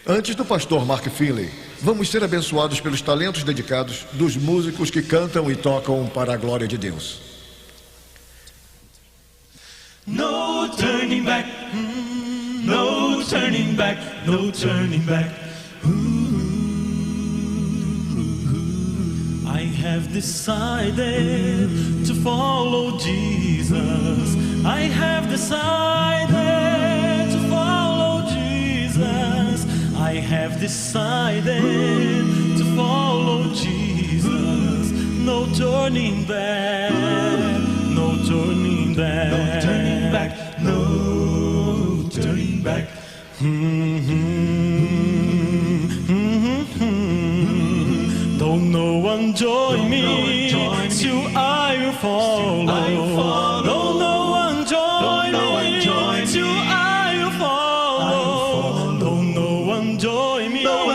Antes do pastor Mark Finley, vamos ser abençoados pelos talentos dedicados dos músicos que cantam e tocam para a glória de Deus. No turning back, no turning back, no turning back. I have decided to follow Jesus. I have decided to follow Jesus. I have decided to follow Jesus. No turning back, no turning back, no turning back, no turning back. Don't no one join me, till I will follow. Don't no one join me, till I will follow. Don't no one join me, till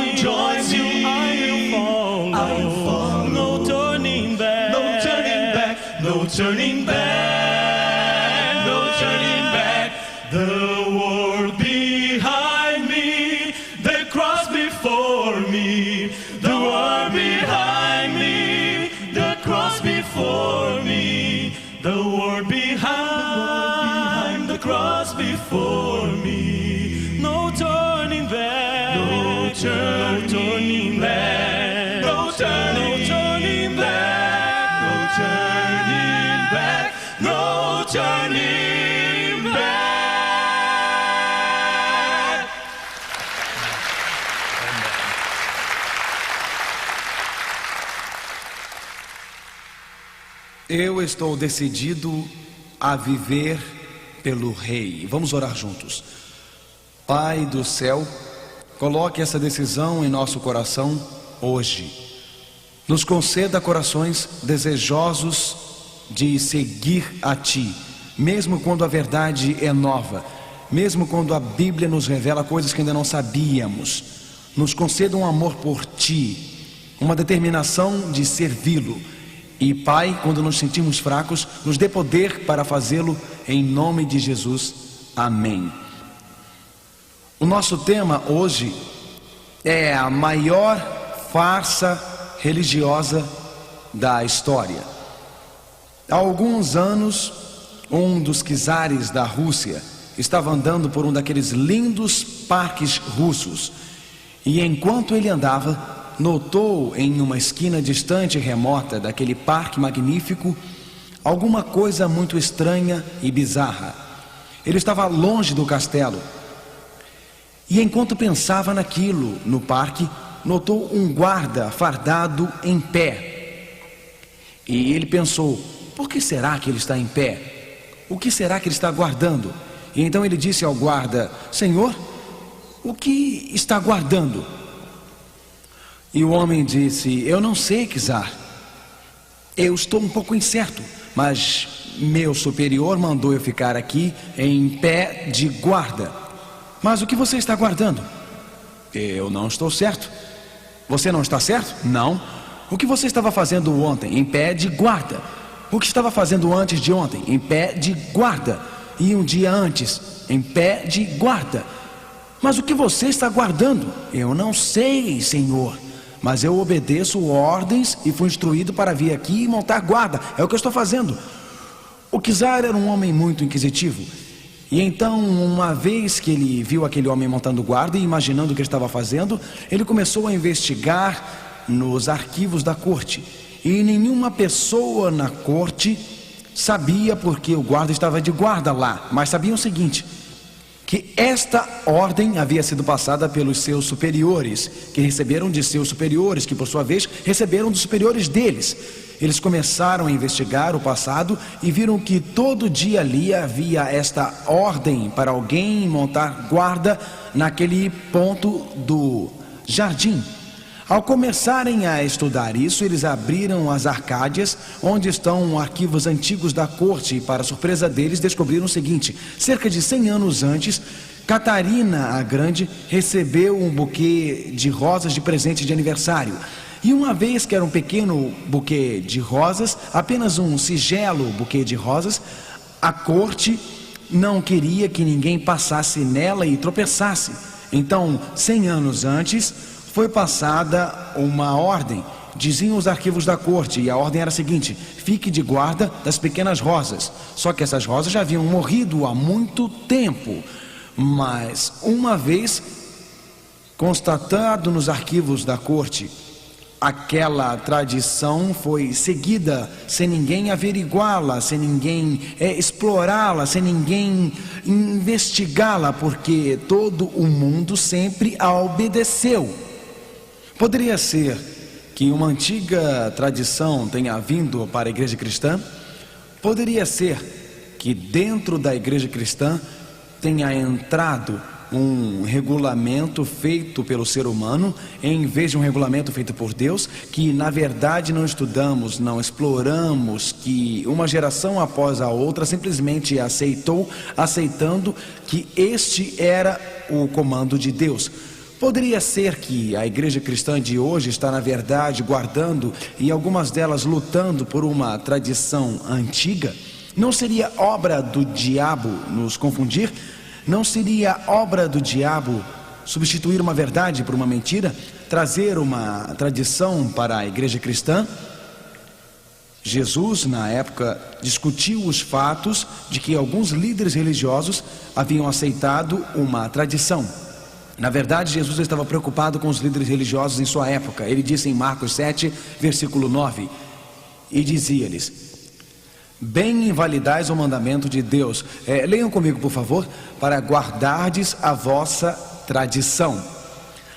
I will follow. No turning back, no turning back, no turning back, no turning back. The world behind me, the cross before me. The world behind me, the cross before me. The world behind, the cross before me. No turning back, no turning back, no turning back, no turning back, no turning back. Eu estou decidido a viver pelo Rei. Vamos orar juntos. Pai do céu, coloque essa decisão em nosso coração hoje. Nos conceda corações desejosos de seguir a Ti, mesmo quando a verdade é nova, mesmo quando a Bíblia nos revela coisas que ainda não sabíamos. Nos conceda um amor por Ti, uma determinação de servi-lo. E Pai, quando nos sentimos fracos, nos dê poder para fazê-lo em nome de Jesus. Amém. O nosso tema hoje é a maior farsa religiosa da história. Há alguns anos, um dos czares da Rússia estava andando por um daqueles lindos parques russos. E enquanto ele andava, notou em uma esquina distante e remota daquele parque magnífico alguma coisa muito estranha e bizarra. Ele estava longe do castelo e enquanto pensava naquilo no parque, notou um guarda fardado em pé. E ele pensou: por que será que ele está em pé? O que será que ele está guardando? E então ele disse ao guarda: Senhor, o que está guardando? E o homem disse: eu não sei, czar. Eu estou um pouco incerto, mas meu superior mandou eu ficar aqui em pé de guarda. Mas o que você está guardando? Eu não estou certo. Você não está certo? Não. O que você estava fazendo ontem? Em pé de guarda. O que estava fazendo antes de ontem? Em pé de guarda. E um dia antes? Em pé de guarda. Mas o que você está guardando? Eu não sei, senhor. Mas eu obedeço ordens e fui instruído para vir aqui e montar guarda. É o que eu estou fazendo. O czar era um homem muito inquisitivo. E então, uma vez que ele viu aquele homem montando guarda e imaginando o que ele estava fazendo, ele começou a investigar nos arquivos da corte. E nenhuma pessoa na corte sabia porque o guarda estava de guarda lá. Mas sabiam o seguinte: que esta ordem havia sido passada pelos seus superiores, que receberam de seus superiores, que por sua vez receberam dos superiores deles. Eles começaram a investigar o passado e viram que todo dia ali havia esta ordem para alguém montar guarda naquele ponto do jardim. Ao começarem a estudar isso, eles abriram as arcádias, onde estão arquivos antigos da corte, e para surpresa deles, descobriram o seguinte: cerca de 100 anos antes, Catarina a Grande recebeu um buquê de rosas de presente de aniversário. E uma vez que era um pequeno buquê de rosas, apenas um singelo buquê de rosas, a corte não queria que ninguém passasse nela e tropeçasse. Então, 100 anos antes, foi passada uma ordem. Diziam os arquivos da corte, e a ordem era a seguinte: fique de guarda das pequenas rosas. Só que essas rosas já haviam morrido há muito tempo. Mas, uma vez constatado nos arquivos da corte, aquela tradição foi seguida sem ninguém averiguá-la, sem ninguém explorá-la, sem ninguém investigá-la, porque todo o mundo sempre a obedeceu. Poderia ser que uma antiga tradição tenha vindo para a igreja cristã? Poderia ser que dentro da igreja cristã tenha entrado um regulamento feito pelo ser humano, em vez de um regulamento feito por Deus, que na verdade não estudamos, não exploramos, que uma geração após a outra simplesmente aceitando que este era o comando de Deus. Poderia ser que a igreja cristã de hoje está na verdade guardando, e algumas delas lutando por uma tradição antiga? Não seria obra do diabo nos confundir? Não seria obra do diabo substituir uma verdade por uma mentira? Trazer uma tradição para a igreja cristã? Jesus, na época, discutiu os fatos de que alguns líderes religiosos haviam aceitado uma tradição. Na verdade, Jesus estava preocupado com os líderes religiosos em sua época. Ele disse em Marcos 7, versículo 9, e dizia-lhes: bem invalidais o mandamento de Deus. Leiam comigo, por favor. Para guardardes a vossa tradição.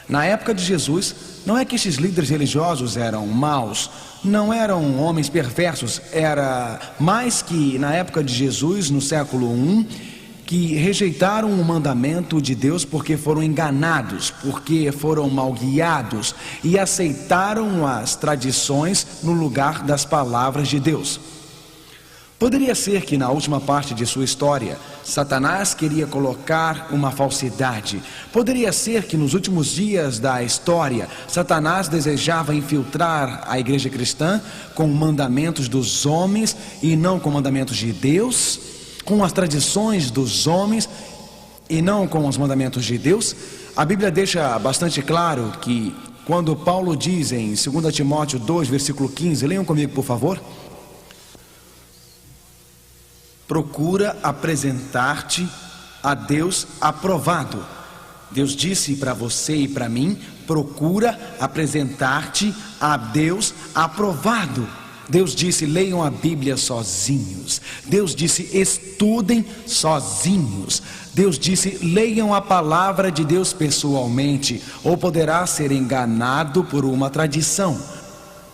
Na época de Jesus, não é que estes líderes religiosos eram maus, não eram homens perversos, era mais que na época de Jesus, no século I, que rejeitaram o mandamento de Deus porque foram enganados, porque foram mal guiados e aceitaram as tradições no lugar das palavras de Deus. Poderia ser que na última parte de sua história, Satanás queria colocar uma falsidade. Poderia ser que nos últimos dias da história, Satanás desejava infiltrar a igreja cristã com mandamentos dos homens e não com mandamentos de Deus, com as tradições dos homens e não com os mandamentos de Deus. A Bíblia deixa bastante claro que quando Paulo diz em 2 Timóteo 2, versículo 15, leiam comigo, por favor. Procura apresentar-te a Deus aprovado. Deus disse para você e para mim: procura apresentar-te a Deus aprovado. Deus disse: leiam a Bíblia sozinhos. Deus disse: estudem sozinhos. Deus disse: leiam a palavra de Deus pessoalmente, ou poderá ser enganado por uma tradição.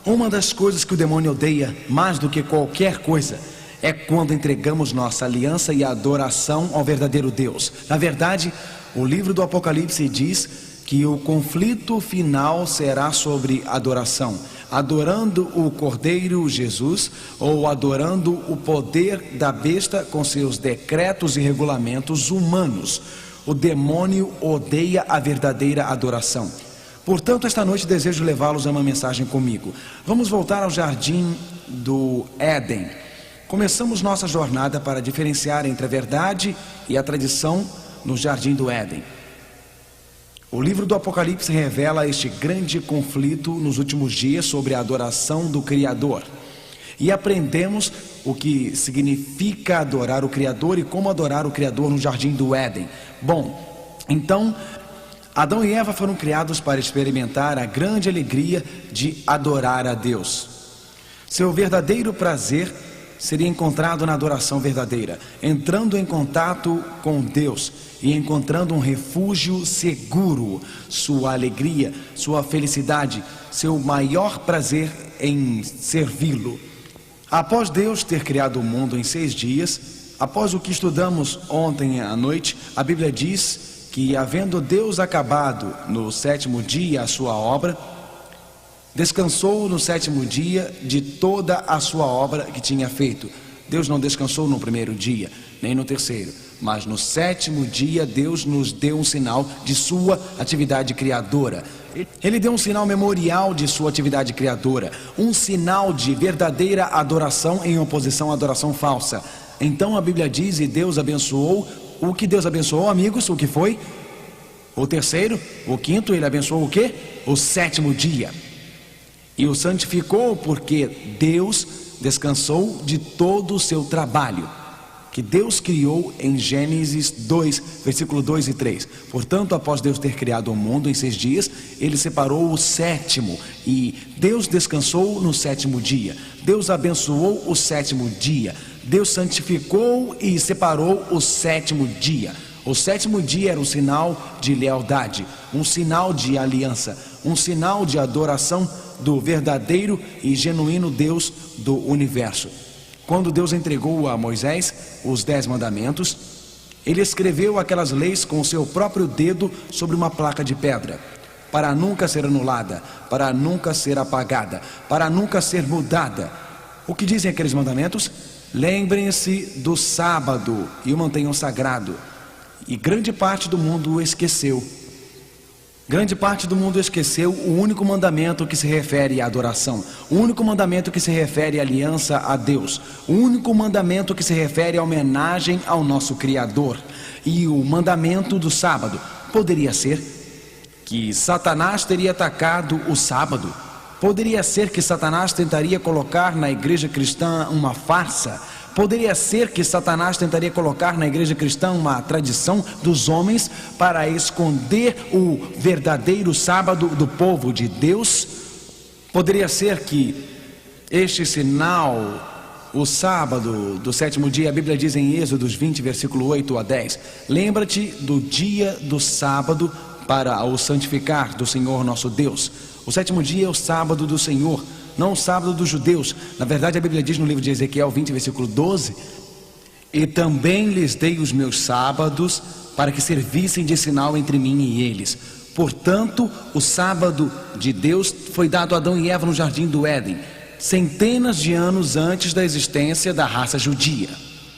Uma das coisas que o demônio odeia mais do que qualquer coisa é quando entregamos nossa aliança e adoração ao verdadeiro Deus. Na verdade, o livro do Apocalipse diz que o conflito final será sobre adoração. Adorando o Cordeiro Jesus ou adorando o poder da besta com seus decretos e regulamentos humanos. O demônio odeia a verdadeira adoração. Portanto, esta noite desejo levá-los a uma mensagem comigo. Vamos voltar ao jardim do Éden. Começamos nossa jornada para diferenciar entre a verdade e a tradição no jardim do Éden. O livro do Apocalipse revela este grande conflito nos últimos dias sobre a adoração do Criador. E aprendemos o que significa adorar o Criador e como adorar o Criador no jardim do Éden. Bom, então, Adão e Eva foram criados para experimentar a grande alegria de adorar a Deus. Seu verdadeiro prazer seria encontrado na adoração verdadeira, entrando em contato com Deus e encontrando um refúgio seguro. Sua alegria, sua felicidade, seu maior prazer em servi-lo. Após Deus ter criado o mundo em 6 dias, após o que estudamos ontem à noite, a Bíblia diz que, havendo Deus acabado no 7º dia a sua obra, descansou no 7º dia de toda a sua obra que tinha feito. Deus não descansou no 1º dia, nem no 3º, mas no 7º dia Deus nos deu um sinal de sua atividade criadora. Ele deu um sinal memorial de sua atividade criadora, um sinal de verdadeira adoração em oposição à adoração falsa. Então a Bíblia diz: e Deus abençoou. O que Deus abençoou, amigos? O que foi? O terceiro, o quinto, ele abençoou o quê? O sétimo dia. E o santificou porque Deus descansou de todo o seu trabalho que Deus criou em Gênesis 2, versículo 2 e 3. Portanto, após Deus ter criado o mundo em 6 dias, Ele separou o sétimo, e Deus descansou no sétimo dia. Deus abençoou o sétimo dia. Deus santificou e separou o sétimo dia. O sétimo dia era um sinal de lealdade, um sinal de aliança, um sinal de adoração do verdadeiro e genuíno Deus do universo. Quando Deus entregou a Moisés os 10 mandamentos, ele escreveu aquelas leis com o seu próprio dedo sobre uma placa de pedra, para nunca ser anulada, para nunca ser apagada, para nunca ser mudada. O que dizem aqueles mandamentos? Lembrem-se do sábado e o mantenham sagrado. E grande parte do mundo esqueceu. Grande parte do mundo esqueceu o único mandamento que se refere à adoração, o único mandamento que se refere à aliança a Deus, o único mandamento que se refere à homenagem ao nosso Criador. E o mandamento do sábado poderia ser que Satanás teria atacado o sábado, poderia ser que Satanás tentaria colocar na igreja cristã uma farsa, poderia ser que Satanás tentaria colocar na igreja cristã uma tradição dos homens para esconder o verdadeiro sábado do povo de Deus. Poderia ser que este sinal, o sábado do sétimo dia, a Bíblia diz em Êxodos 20, versículo 8 a 10, lembra-te do dia do sábado para o santificar do Senhor nosso Deus. O sétimo dia é o sábado do Senhor, não o sábado dos judeus. Na verdade, a Bíblia diz no livro de Ezequiel 20, versículo 12: e também lhes dei os meus sábados para que servissem de sinal entre mim e eles. Portanto, o sábado de Deus foi dado a Adão e Eva no jardim do Éden, centenas de anos antes da existência da raça judia.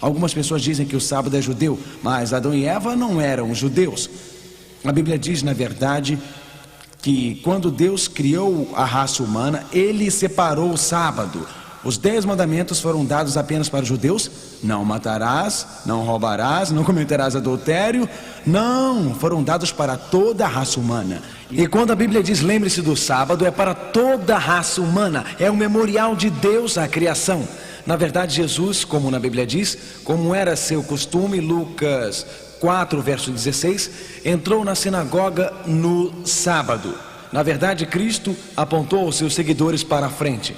Algumas pessoas dizem que o sábado é judeu, mas Adão e Eva não eram judeus. A Bíblia diz, na verdade, que quando Deus criou a raça humana, Ele separou o sábado. Os 10 mandamentos foram dados apenas para os judeus: não matarás, não roubarás, não cometerás adultério. Não, foram dados para toda a raça humana. E quando a Bíblia diz lembre-se do sábado, é para toda a raça humana, é um memorial de Deus à criação. Na verdade, Jesus, como na Bíblia diz, como era seu costume, Lucas 4, verso 16, entrou na sinagoga no sábado. Na verdade, Cristo apontou os seus seguidores para a frente.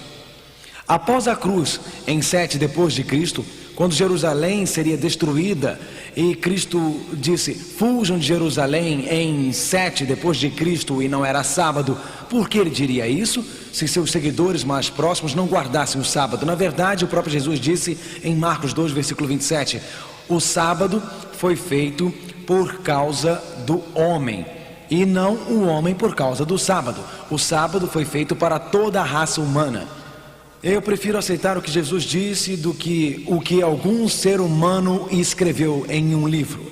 Após a cruz, em 7 depois de Cristo, quando Jerusalém seria destruída, e Cristo disse: fujam de Jerusalém, em 7 depois de Cristo, e não era sábado. Por que ele diria isso? Se seus seguidores mais próximos não guardassem o sábado. Na verdade, o próprio Jesus disse em Marcos 2, versículo 27, o sábado foi feito por causa do homem, e não o homem por causa do sábado. O sábado foi feito para toda a raça humana. Eu prefiro aceitar o que Jesus disse do que o que algum ser humano escreveu em um livro.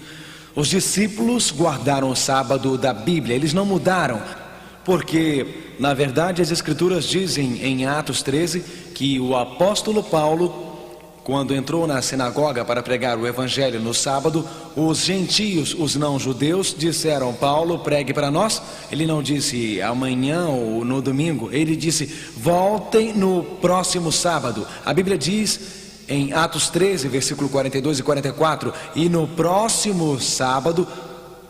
Os discípulos guardaram o sábado da Bíblia, eles não mudaram, porque na verdade as escrituras dizem em Atos 13 que o apóstolo Paulo, quando entrou na sinagoga para pregar o evangelho no sábado, os gentios, os não-judeus, disseram: Paulo, pregue para nós. Ele não disse amanhã ou no domingo, ele disse: voltem no próximo sábado. A Bíblia diz em Atos 13, versículo 42 e 44, e no próximo sábado,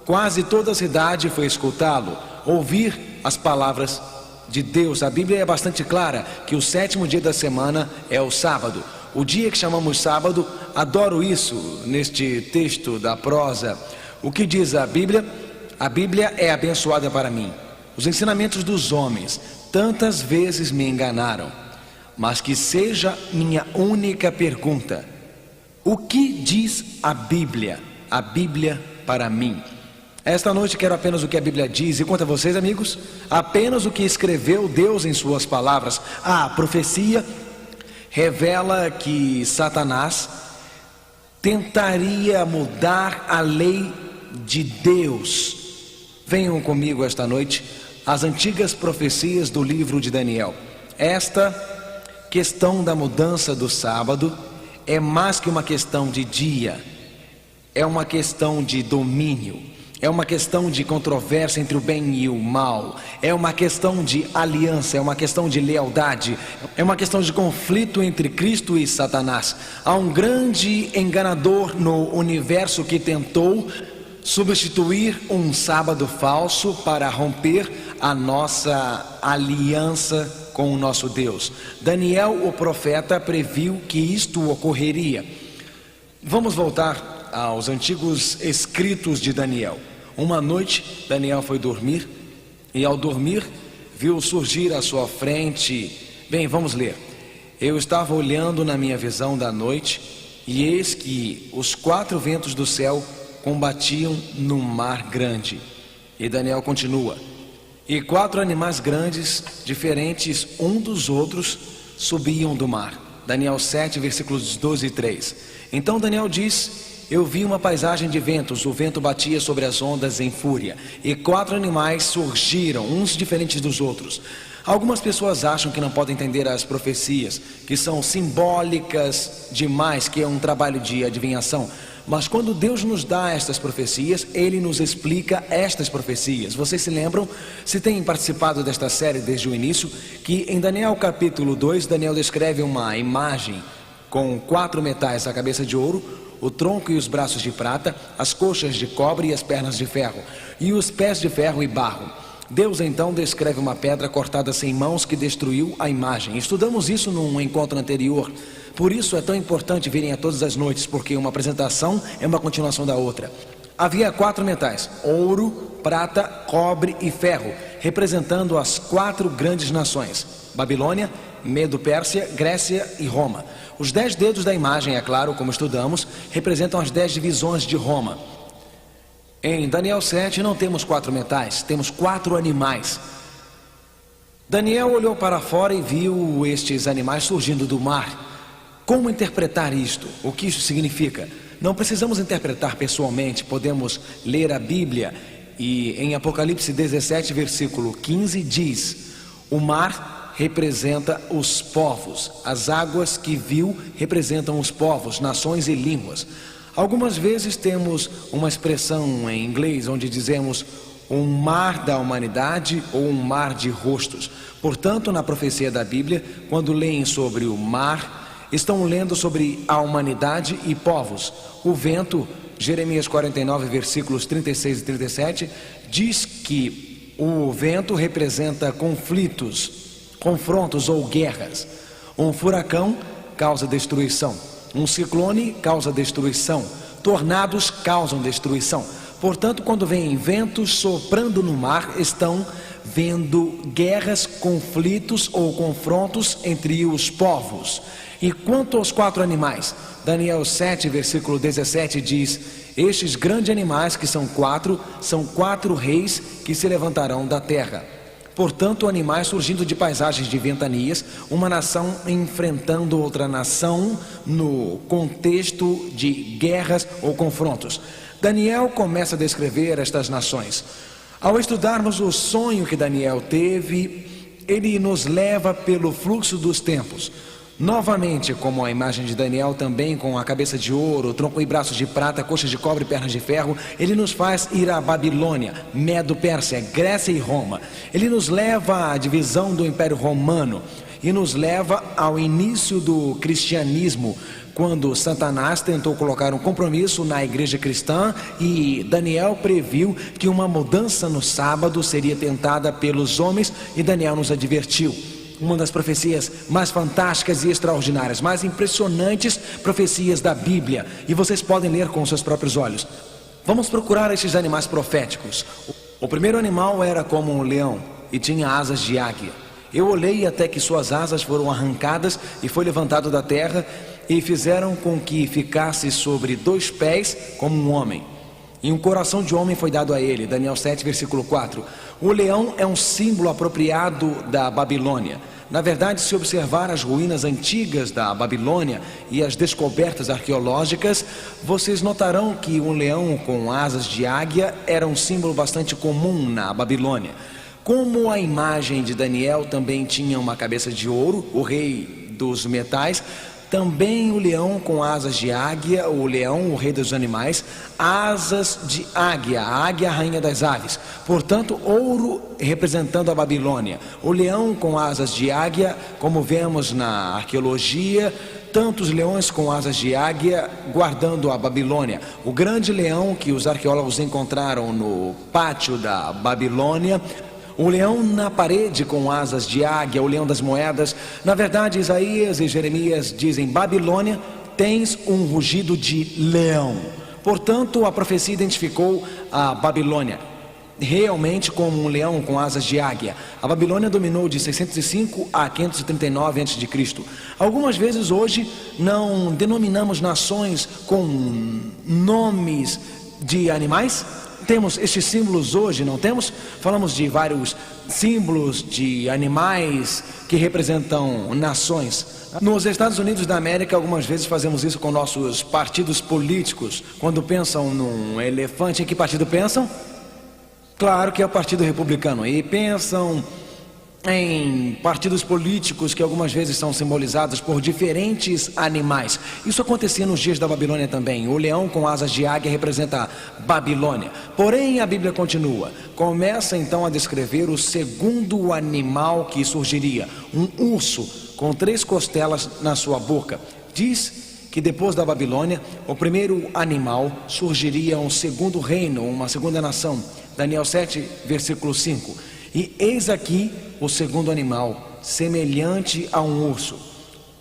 quase toda a cidade foi escutá-lo, ouvir as palavras de Deus. A Bíblia é bastante clara que o 7º dia da semana é o sábado. O dia que chamamos sábado, adoro isso neste texto da prosa. O que diz a Bíblia? A Bíblia é abençoada para mim. Os ensinamentos dos homens tantas vezes me enganaram, mas que seja minha única pergunta: o que diz a Bíblia? A Bíblia para mim. Esta noite quero apenas o que a Bíblia diz, e quanto a vocês, amigos, apenas o que escreveu Deus em suas palavras. A profecia revela que Satanás tentaria mudar a lei de Deus. Venham comigo esta noite às antigas profecias do livro de Daniel. Esta questão da mudança do sábado é mais que uma questão de dia, é uma questão de domínio, É uma questão de controvérsia entre o bem e o mal. É uma questão de aliança, é uma questão de lealdade. É uma questão de conflito entre Cristo e Satanás. Há um grande enganador no universo que tentou substituir um sábado falso para romper a nossa aliança com o nosso Deus. Daniel, o profeta, previu que isto ocorreria. Vamos voltar aos antigos escritos de Daniel. Uma noite, Daniel foi dormir e, ao dormir, viu surgir à sua frente... Bem, vamos ler. Eu estava olhando na minha visão da noite e eis que os 4 ventos do céu combatiam no mar grande. E Daniel continua. E 4 animais grandes, diferentes um dos outros, subiam do mar. Daniel 7, versículos 12 e 3. Então Daniel diz... Eu vi uma paisagem de ventos, o vento batia sobre as ondas em fúria, e 4 animais surgiram, uns diferentes dos outros. Algumas pessoas acham que não podem entender as profecias, que são simbólicas demais, que é um trabalho de adivinhação. Mas quando Deus nos dá estas profecias, Ele nos explica estas profecias. Vocês se lembram, se têm participado desta série desde o início, que em Daniel capítulo 2, Daniel descreve uma imagem com 4 metais, a cabeça de ouro, o tronco e os braços de prata, as coxas de cobre e as pernas de ferro, e os pés de ferro e barro. Deus então descreve uma pedra cortada sem mãos que destruiu a imagem. Estudamos isso num encontro anterior. Por isso é tão importante virem a todas as noites, porque uma apresentação é uma continuação da outra. Havia 4 metais, ouro, prata, cobre e ferro, representando as 4 grandes nações: Babilônia, Medo-Pérsia, Grécia e Roma. Os 10 dedos da imagem, é claro, como estudamos, representam as 10 divisões de Roma. Em Daniel 7 não temos 4 metais, temos 4 animais. Daniel olhou para fora e viu estes animais surgindo do mar. Como interpretar isto? O que isso significa? Não precisamos interpretar pessoalmente, podemos ler a Bíblia. E em Apocalipse 17, versículo 15 diz: o mar representa os povos, as águas que viu representam os povos, nações e línguas. Algumas vezes temos uma expressão em inglês onde dizemos um mar da humanidade ou um mar de rostos. Portanto, na profecia da Bíblia, quando leem sobre o mar, estão lendo sobre a humanidade e povos. O vento, Jeremias 49, versículos 36 e 37, diz que o vento representa conflitos, confrontos ou guerras. Um furacão causa destruição. Um ciclone causa destruição. Tornados causam destruição. Portanto, quando vêm ventos soprando no mar, estão vendo guerras, conflitos ou confrontos entre os povos. E quanto aos 4 animais, Daniel 7, versículo 17 diz: estes grandes animais, que são 4, são 4 reis que se levantarão da terra. Portanto, animais surgindo de paisagens de ventanias, uma nação enfrentando outra nação no contexto de guerras ou confrontos. Daniel começa a descrever estas nações. Ao estudarmos o sonho que Daniel teve, ele nos leva pelo fluxo dos tempos. Novamente, como a imagem de Daniel, também com a cabeça de ouro, tronco e braços de prata, coxas de cobre e pernas de ferro, ele nos faz ir à Babilônia, Medo-Pérsia, Grécia e Roma. Ele nos leva à divisão do Império Romano e nos leva ao início do cristianismo, quando Satanás tentou colocar um compromisso na igreja cristã e Daniel previu que uma mudança no sábado seria tentada pelos homens e Daniel nos advertiu. Uma das profecias mais fantásticas e extraordinárias, mais impressionantes profecias da Bíblia, e vocês podem ler com seus próprios olhos. Vamos procurar esses animais proféticos. O primeiro animal era como um leão e tinha asas de águia. Eu olhei até que suas asas foram arrancadas e foi levantado da terra e fizeram com que ficasse sobre 2 pés como um homem. E um coração de homem foi dado a ele. Daniel 7, versículo 4. O leão é um símbolo apropriado da Babilônia. Na verdade, se observar as ruínas antigas da Babilônia e as descobertas arqueológicas, vocês notarão que um leão com asas de águia era um símbolo bastante comum na Babilônia. Como a imagem de Daniel também tinha uma cabeça de ouro, o rei dos metais, Também o leão com asas de águia, o leão, o rei dos animais, asas de águia, a águia, a rainha das aves. Portanto, ouro representando a Babilônia. O leão com asas de águia, como vemos na arqueologia, tantos leões com asas de águia guardando a Babilônia. O grande leão que os arqueólogos encontraram no pátio da Babilônia, o leão na parede com asas de águia, o leão das moedas. Na verdade, Isaías e Jeremias dizem: Babilônia, tens um rugido de leão. Portanto, a profecia identificou a Babilônia realmente como um leão com asas de águia. A Babilônia dominou de 605 a 539 a.C. Algumas vezes hoje não denominamos nações com nomes de animais. Temos estes símbolos hoje, não temos? Falamos de vários símbolos de animais que representam nações. Nos Estados Unidos da América, algumas vezes fazemos isso com nossos partidos políticos. Quando pensam num elefante, em que partido pensam? Claro que é o Partido Republicano. E pensam em partidos políticos que algumas vezes são simbolizados por diferentes animais. Isso acontecia nos dias da Babilônia também. O leão com asas de águia representa a Babilônia. Porém, a Bíblia continua. Começa então a descrever o segundo animal que surgiria. Um urso com 3 costelas na sua boca. Diz que depois da Babilônia, o primeiro animal surgiria um segundo reino, uma segunda nação. Daniel 7, versículo 5. E eis aqui o segundo animal, semelhante a um urso,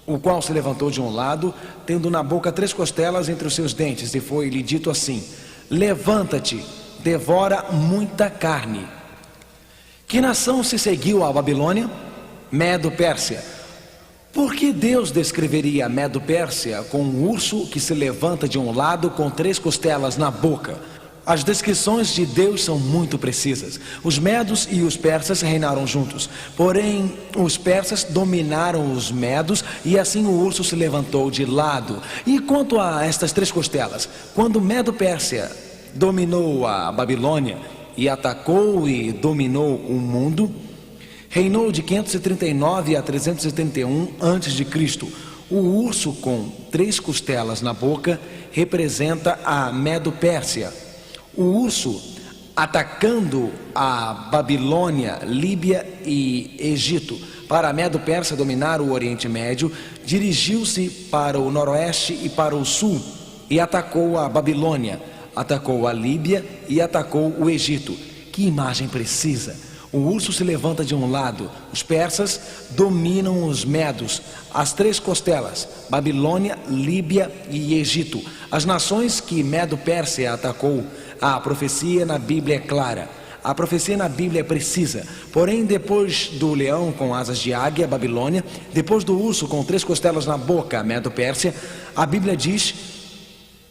o qual se levantou de um lado, tendo na boca 3 costelas entre os seus dentes, e foi-lhe dito assim: levanta-te, devora muita carne. Que nação se seguiu à Babilônia? Medo-Pérsia. Por que Deus descreveria Medo-Pérsia com um urso que se levanta de um lado com 3 costelas na boca? As descrições de Deus são muito precisas. Os medos e os persas reinaram juntos. Porém, os persas dominaram os medos e assim o urso se levantou de lado. E quanto a estas 3 costelas? Quando Medo-Pérsia dominou a Babilônia e atacou e dominou o mundo, reinou de 539 a 331 a.C. O urso com 3 costelas na boca representa a Medo-Pérsia. O urso atacando a Babilônia, Líbia e Egito. Para a Medo-Pérsia dominar o Oriente Médio, dirigiu-se para o noroeste e para o sul e atacou a Babilônia, atacou a Líbia e atacou o Egito. Que imagem precisa! O urso se levanta de um lado, os persas dominam os medos, as 3 costelas, Babilônia, Líbia e Egito. As nações que Medo-Pérsia atacou. A profecia na Bíblia é clara, a profecia na Bíblia é precisa. Porém, depois do leão com asas de águia, Babilônia, depois do urso com 3 costelas na boca, Medo-Pérsia, a Bíblia diz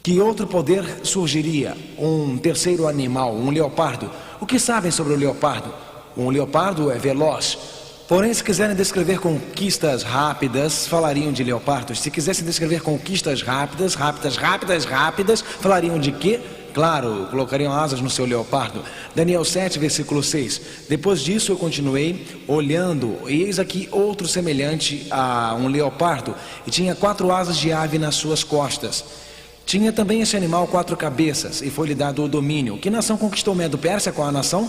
que outro poder surgiria, um terceiro animal, um leopardo. O que sabem sobre o leopardo? Um leopardo é veloz. Porém, se quiserem descrever conquistas rápidas, falariam de leopardos. Se quisessem descrever conquistas rápidas, falariam de quê? Claro, colocariam asas no seu leopardo. Daniel 7, versículo 6. Depois disso eu continuei olhando, e eis aqui outro semelhante a um leopardo, e tinha 4 asas de ave nas suas costas. Tinha também esse animal 4 cabeças, e foi-lhe dado o domínio. Que nação conquistou Medo-Pérsia? Qual a nação?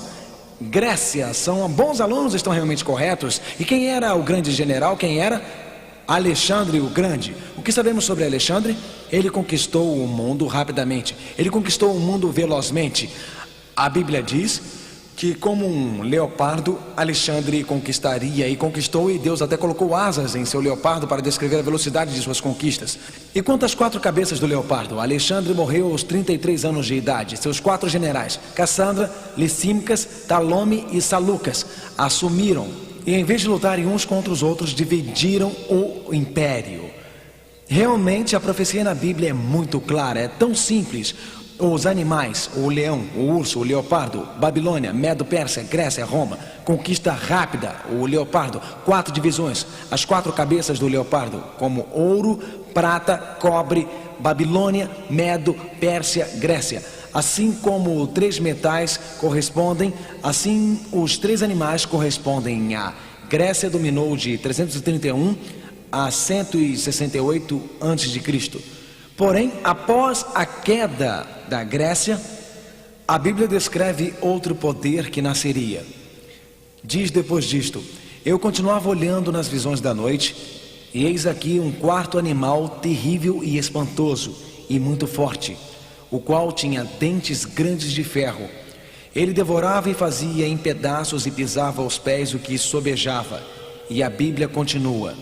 Grécia. São bons alunos, estão realmente corretos. E quem era o grande general? Quem era? Alexandre o Grande. O que sabemos sobre Alexandre? Ele conquistou o mundo rapidamente. Ele conquistou o mundo velozmente. A Bíblia diz que como um leopardo, Alexandre conquistaria e conquistou, e Deus até colocou asas em seu leopardo para descrever a velocidade de suas conquistas. E quanto às 4 cabeças do leopardo, Alexandre morreu aos 33 anos de idade. Seus 4 generais, Cassandra, Licímicas, Talome e Salucas, assumiram e, em vez de lutarem uns contra os outros, dividiram o império. Realmente a profecia na Bíblia é muito clara, é tão simples. Os animais, o leão, o urso, o leopardo, Babilônia, Medo-Pérsia, Grécia, Roma. Conquista rápida, o leopardo, 4 divisões. As 4 cabeças do leopardo, como ouro, prata, cobre, Babilônia, Medo, Pérsia, Grécia. Assim como 3 metais correspondem, assim os 3 animais correspondem a Grécia dominou de 331 a 168 a.C. Porém, após a queda da Grécia, a Bíblia descreve outro poder que nasceria. Diz depois disto: eu continuava olhando nas visões da noite, e eis aqui um quarto animal terrível e espantoso, e muito forte, o qual tinha dentes grandes de ferro. Ele devorava e fazia em pedaços e pisava aos pés o que sobejava. E a Bíblia continua: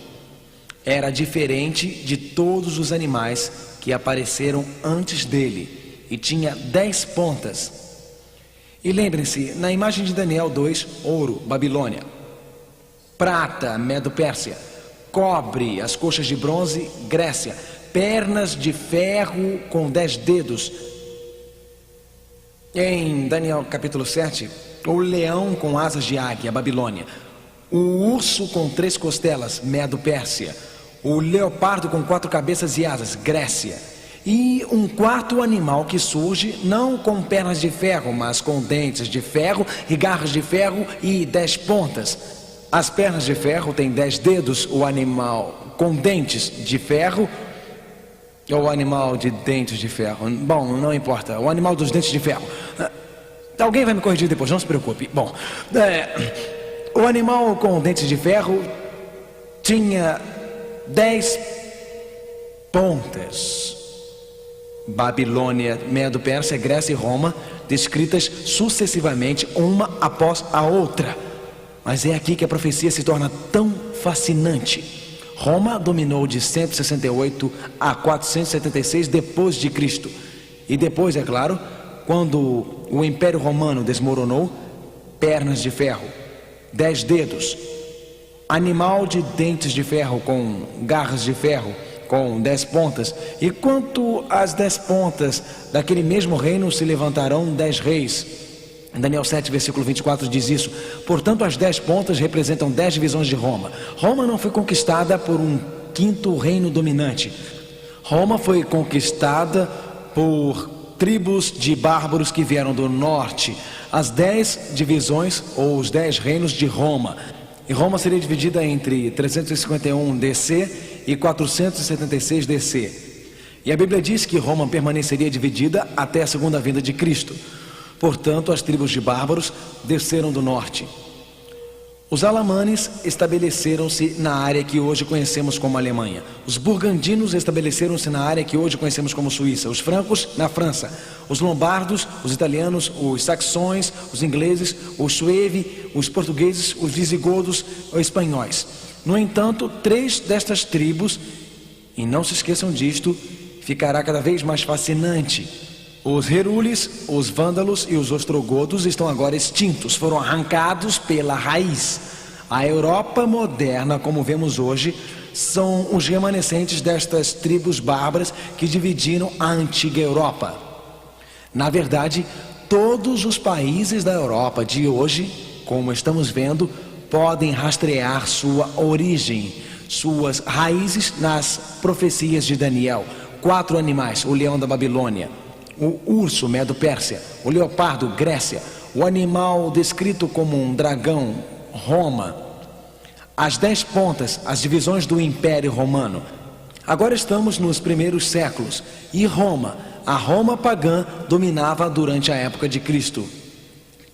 era diferente de todos os animais que apareceram antes dele, e tinha 10 pontas. E lembrem-se, na imagem de Daniel 2, ouro, Babilônia; prata, Medo-Pérsia; cobre, as coxas de bronze, Grécia; pernas de ferro com 10 dedos. Em Daniel capítulo 7, o leão com asas de águia, Babilônia; o urso com 3 costelas, Medo-Pérsia; o leopardo com 4 cabeças e asas, Grécia; e um quarto animal que surge não com pernas de ferro, mas com dentes de ferro e garras de ferro e 10 pontas. As pernas de ferro têm 10 dedos, o animal com dentes de ferro, ou o animal de dentes de ferro, bom, não importa, o animal dos dentes de ferro. Alguém vai me corrigir depois, não se preocupe. Bom, o animal com dentes de ferro tinha 10 pontas. Babilônia, Medo-Pérsia, Grécia e Roma, descritas sucessivamente, uma após a outra. Mas é aqui que a profecia se torna tão fascinante. Roma dominou de 168 a 476 depois de Cristo. E depois, é claro, quando o Império Romano desmoronou, pernas de ferro, 10 dedos, animal de dentes de ferro com garras de ferro, com 10 pontas. E quanto às 10 pontas, daquele mesmo reino se levantarão 10 reis. Daniel 7, versículo 24 diz isso. Portanto, as 10 pontas representam 10 divisões de Roma. Roma não foi conquistada por um quinto reino dominante. Roma foi conquistada por tribos de bárbaros que vieram do norte. As 10 divisões, ou os 10 reinos de Roma. E Roma seria dividida entre 351 DC e 476 DC. E a Bíblia diz que Roma permaneceria dividida até a segunda vinda de Cristo. Portanto, as tribos de bárbaros desceram do norte. Os alamanes estabeleceram-se na área que hoje conhecemos como Alemanha. Os burgundinos estabeleceram-se na área que hoje conhecemos como Suíça. Os francos na França. Os lombardos, os italianos, os saxões, os ingleses, os suevi, os portugueses, os visigodos, os espanhóis. No entanto, 3 destas tribos, e não se esqueçam disto, ficará cada vez mais fascinante. Os herules, os vândalos e os ostrogodos estão agora extintos, foram arrancados pela raiz. A Europa moderna, como vemos hoje, são os remanescentes destas tribos bárbaras que dividiram a antiga Europa. Na verdade, todos os países da Europa de hoje, como estamos vendo, podem rastrear sua origem, suas raízes nas profecias de Daniel. 4 animais: o leão da Babilônia, o urso, Medo-Pérsia; o leopardo, Grécia; o animal descrito como um dragão, Roma; as 10 pontas, as divisões do Império Romano. Agora estamos nos primeiros séculos, e Roma, a Roma pagã, dominava durante a época de Cristo.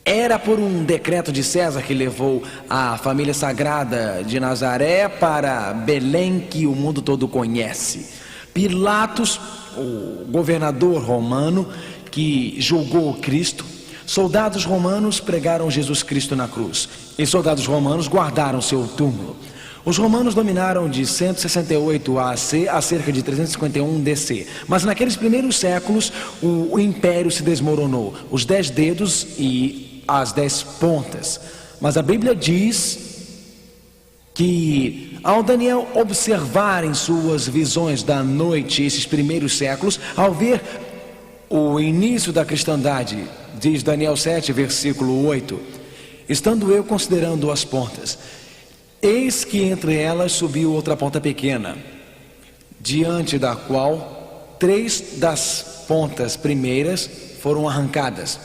Era por um decreto de César que levou a família sagrada de Nazaré para Belém, que o mundo todo conhece. Pilatos, o governador romano que julgou Cristo, soldados romanos pregaram Jesus Cristo na cruz, e soldados romanos guardaram seu túmulo. Os romanos dominaram de 168 AC a cerca de 351 DC, mas naqueles primeiros séculos o império se desmoronou, os 10 dedos e as 10 pontas. Mas a Bíblia diz que ao Daniel observar em suas visões da noite esses primeiros séculos, ao ver o início da cristandade, diz Daniel 7, versículo 8: estando eu considerando as pontas, eis que entre elas subiu outra ponta pequena, diante da qual 3 das pontas primeiras foram arrancadas.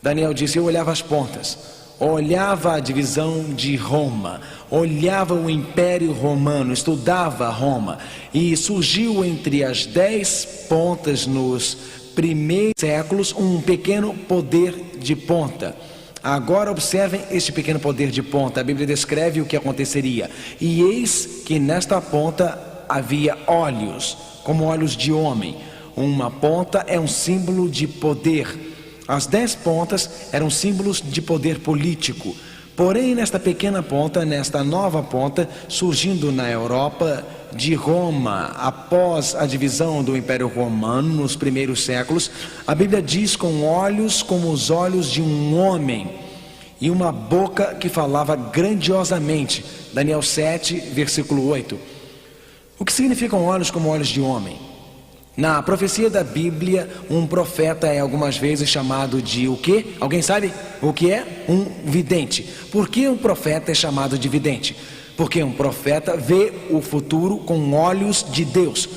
Daniel disse: eu olhava as pontas, olhava a divisão de Roma, olhava o Império Romano, estudava Roma, e surgiu entre as 10 pontas nos primeiros séculos um pequeno poder de ponta. Agora observem este pequeno poder de ponta. A Bíblia descreve o que aconteceria. E eis que nesta ponta havia olhos, como olhos de homem. Uma ponta é um símbolo de poder. As 10 pontas eram símbolos de poder político. Porém, nesta pequena ponta, nesta nova ponta, surgindo na Europa de Roma, após a divisão do Império Romano nos primeiros séculos, a Bíblia diz com olhos como os olhos de um homem e uma boca que falava grandiosamente. Daniel 7, versículo 8. O que significam olhos como olhos de homem? Na profecia da Bíblia, um profeta é algumas vezes chamado de o quê? Alguém sabe o que é? Um vidente. Por que um profeta é chamado de vidente? Porque um profeta vê o futuro com olhos de Deus.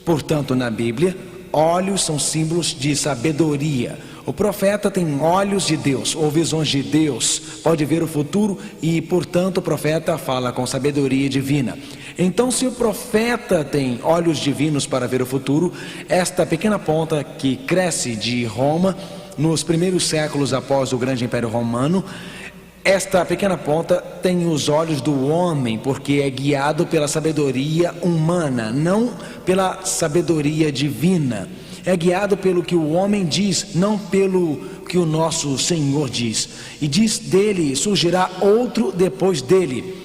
Portanto, na Bíblia, olhos são símbolos de sabedoria. O profeta tem olhos de Deus, ou visões de Deus, pode ver o futuro e, portanto, o profeta fala com sabedoria divina. Então, se o profeta tem olhos divinos para ver o futuro, esta pequena ponta que cresce de Roma, nos primeiros séculos após o grande Império Romano, esta pequena ponta tem os olhos do homem, porque é guiado pela sabedoria humana, não pela sabedoria divina. É guiado pelo que o homem diz, não pelo que o nosso Senhor diz. E diz dele, surgirá outro depois dele.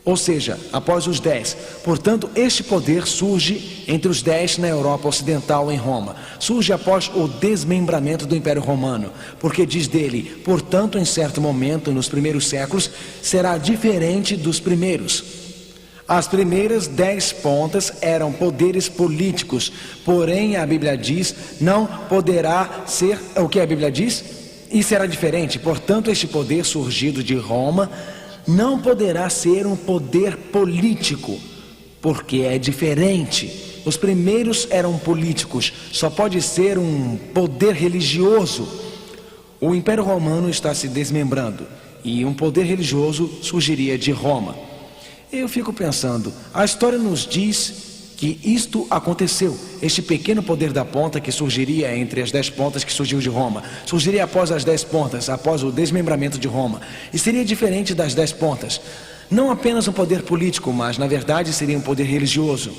Ou seja, após os 10. Portanto, este poder surge entre os 10 na Europa Ocidental, em Roma. Surge após o desmembramento do Império Romano. Porque diz dele, portanto, em certo momento, nos primeiros séculos, será diferente dos primeiros. As primeiras 10 pontas eram poderes políticos, porém a Bíblia diz, não poderá ser, o que a Bíblia diz? E será diferente, portanto este poder surgido de Roma, não poderá ser um poder político, porque é diferente. Os primeiros eram políticos, só pode ser um poder religioso. O Império Romano está se desmembrando, e um poder religioso surgiria de Roma. Eu fico pensando, a história nos diz que isto aconteceu. Este pequeno poder da ponta que surgiria entre as 10 pontas que surgiu de Roma, surgiria após as 10 pontas, após o desmembramento de Roma. E seria diferente das 10 pontas. Não apenas um poder político, mas na verdade seria um poder religioso.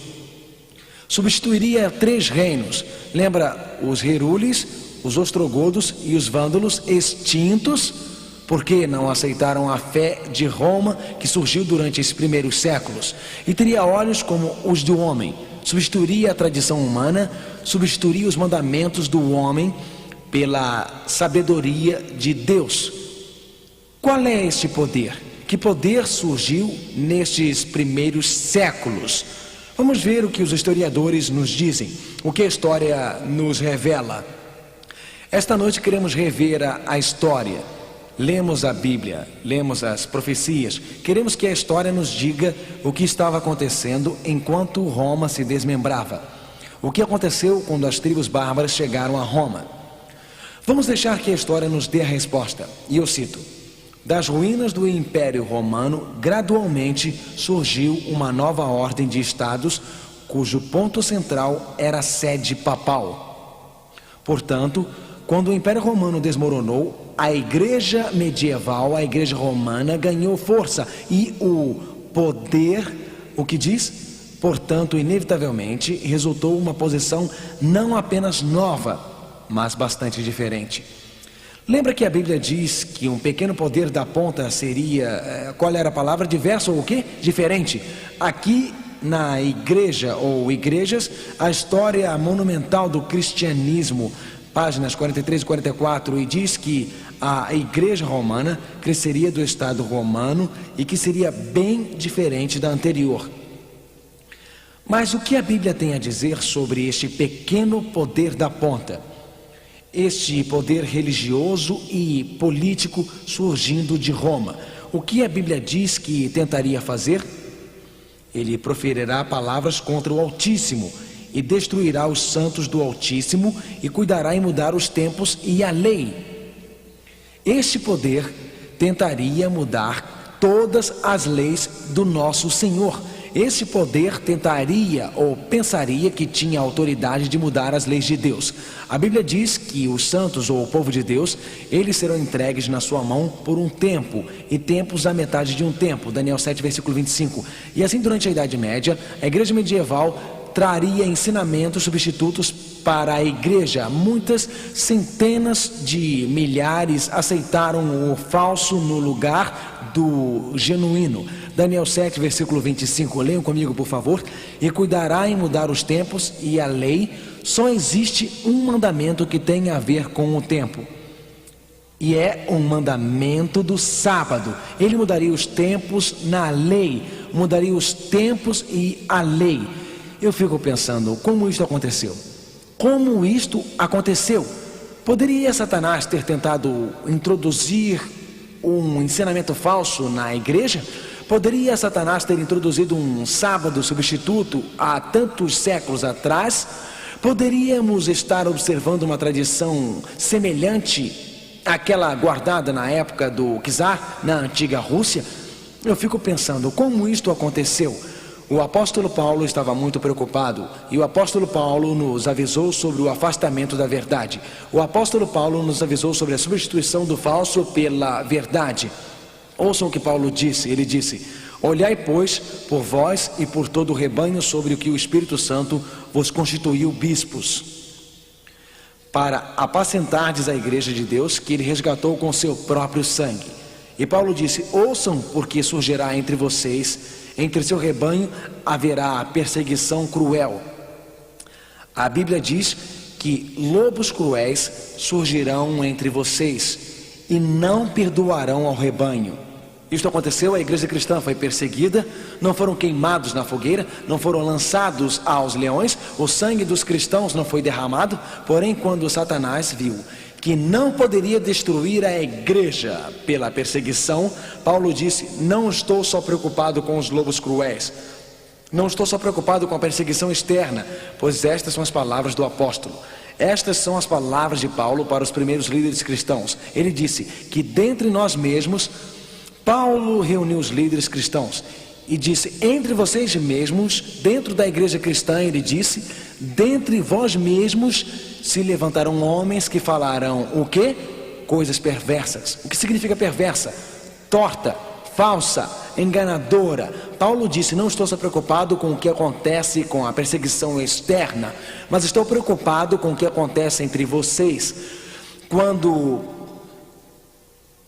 Substituiria 3 reinos. Lembra os Herules, os ostrogodos e os vândalos extintos, porque não aceitaram a fé de Roma que surgiu durante esses primeiros séculos. E teria olhos como os do homem. Substituiria a tradição humana, substituiria os mandamentos do homem pela sabedoria de Deus. Qual é este poder? Que poder surgiu nestes primeiros séculos? Vamos ver o que os historiadores nos dizem, o que a história nos revela. Esta noite queremos rever a história. Lemos a Bíblia, lemos as profecias, queremos que a história nos diga o que estava acontecendo enquanto Roma se desmembrava. O que aconteceu quando as tribos bárbaras chegaram a Roma. Vamos deixar que a história nos dê a resposta. E eu cito: das ruínas do Império Romano, gradualmente surgiu uma nova ordem de estados, cujo ponto central era a sede papal. Portanto, quando o Império Romano desmoronou, a igreja medieval, a igreja romana, ganhou força e o poder, o que diz? Portanto, inevitavelmente, resultou uma posição não apenas nova, mas bastante diferente. Lembra que a Bíblia diz que um pequeno poder da ponta seria, qual era a palavra? Diverso ou o quê? Diferente. Aqui na igreja ou igrejas, a história monumental do cristianismo, páginas 43 e 44, e diz que a igreja romana cresceria do Estado romano e que seria bem diferente da anterior. Mas o que a Bíblia tem a dizer sobre este pequeno poder da ponta? Este poder religioso e político surgindo de Roma. O que a Bíblia diz que tentaria fazer? Ele proferirá palavras contra o Altíssimo e destruirá os santos do Altíssimo e cuidará em mudar os tempos e a lei. Este poder tentaria mudar todas as leis do nosso Senhor. Esse poder tentaria ou pensaria que tinha autoridade de mudar as leis de Deus. A Bíblia diz que os santos ou o povo de Deus, eles serão entregues na sua mão por um tempo, e tempos a metade de um tempo. Daniel 7, versículo 25. E assim, durante a Idade Média, a igreja medieval traria ensinamentos substitutos para a igreja. Muitas centenas de milhares aceitaram o falso no lugar do genuíno. Daniel 7, versículo 25, leiam comigo, por favor. E cuidará em mudar os tempos e a lei. Só existe um mandamento que tem a ver com o tempo, e é um mandamento do sábado. Ele mudaria os tempos na lei, mudaria os tempos e a lei. Eu fico pensando, como isto aconteceu? Como isto aconteceu? Poderia Satanás ter tentado introduzir um ensinamento falso na igreja? Poderia Satanás ter introduzido um sábado substituto há tantos séculos atrás? Poderíamos estar observando uma tradição semelhante àquela guardada na época do czar, na antiga Rússia? Eu fico pensando, como isto aconteceu? O apóstolo Paulo estava muito preocupado, e o apóstolo Paulo nos avisou sobre o afastamento da verdade. O apóstolo Paulo nos avisou sobre a substituição do falso pela verdade. Ouçam o que Paulo disse. Ele disse: olhai, pois, por vós e por todo o rebanho sobre o que o Espírito Santo vos constituiu bispos, para apacentardes a igreja de Deus, que ele resgatou com seu próprio sangue. E Paulo disse: ouçam, porque surgirá entre vocês, entre seu rebanho haverá perseguição cruel. A Bíblia diz que lobos cruéis surgirão entre vocês e não perdoarão ao rebanho. Isto aconteceu, a igreja cristã foi perseguida, não foram queimados na fogueira, não foram lançados aos leões, o sangue dos cristãos não foi derramado. Porém, quando Satanás viu que não poderia destruir a igreja pela perseguição, Paulo disse: não estou só preocupado com os lobos cruéis, não estou só preocupado com a perseguição externa, pois estas são as palavras do apóstolo. Estas são as palavras de Paulo para os primeiros líderes cristãos. Ele disse que dentre nós mesmos, Paulo reuniu os líderes cristãos e disse: entre vocês mesmos, dentro da igreja cristã, ele disse, dentre vós mesmos se levantarão homens que falarão o quê? Coisas perversas. O que significa perversa? Torta, falsa, enganadora. Paulo disse: não estou só preocupado com o que acontece com a perseguição externa, mas estou preocupado com o que acontece entre vocês, quando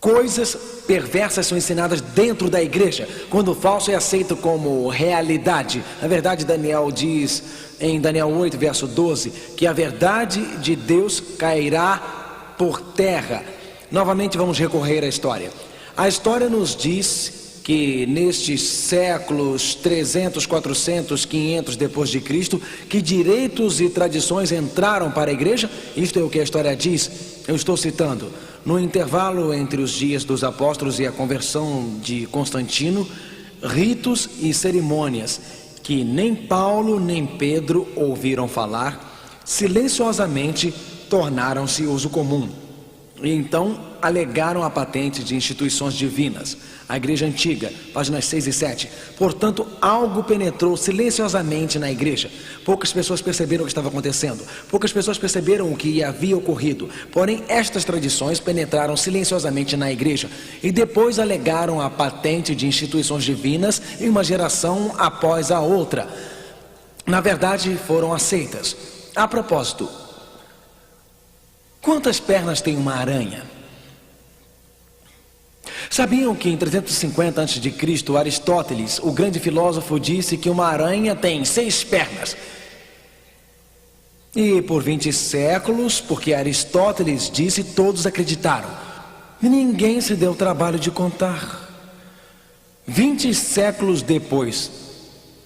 coisas perversas são ensinadas dentro da igreja, quando o falso é aceito como realidade. Na verdade, Daniel diz em Daniel 8, verso 12, que a verdade de Deus cairá por terra. Novamente vamos recorrer à história. A história nos diz que nestes séculos 300, 400, 500 depois de Cristo, que direitos e tradições entraram para a igreja. Isto é o que a história diz. Eu estou citando: no intervalo entre os dias dos apóstolos e a conversão de Constantino, ritos e cerimônias que nem Paulo nem Pedro ouviram falar, silenciosamente tornaram-se uso comum. E então alegaram a patente de instituições divinas. A igreja antiga, páginas 6 e 7. Portanto, algo penetrou silenciosamente na igreja. Poucas pessoas perceberam o que estava acontecendo. Poucas pessoas perceberam o que havia ocorrido. Porém, estas tradições penetraram silenciosamente na igreja e depois alegaram a patente de instituições divinas em uma geração após a outra. Na verdade, foram aceitas. A propósito, quantas pernas tem uma aranha? Sabiam que em 350 a.C., Aristóteles, o grande filósofo, disse que uma aranha tem 6 pernas? E por 20 séculos, porque Aristóteles disse, todos acreditaram. E ninguém se deu o trabalho de contar. 20 séculos depois,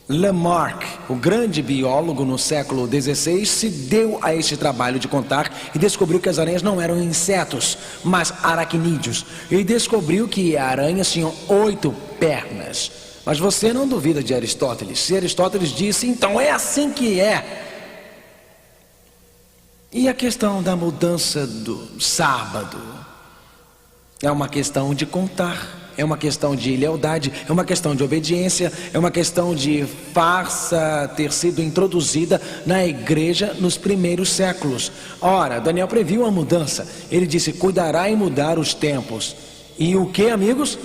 Lamarck, o grande biólogo no século XVI, se deu a este trabalho de contar e descobriu que as aranhas não eram insetos, mas aracnídeos. E descobriu que aranhas tinham 8 pernas. Mas você não duvida de Aristóteles. Se Aristóteles disse, então é assim que é. E a questão da mudança do sábado? É uma questão de contar, é uma questão de lealdade, é uma questão de obediência, é uma questão de farsa ter sido introduzida na igreja nos primeiros séculos. Ora, Daniel previu a mudança. Ele disse: cuidará em mudar os tempos. E o que, amigos?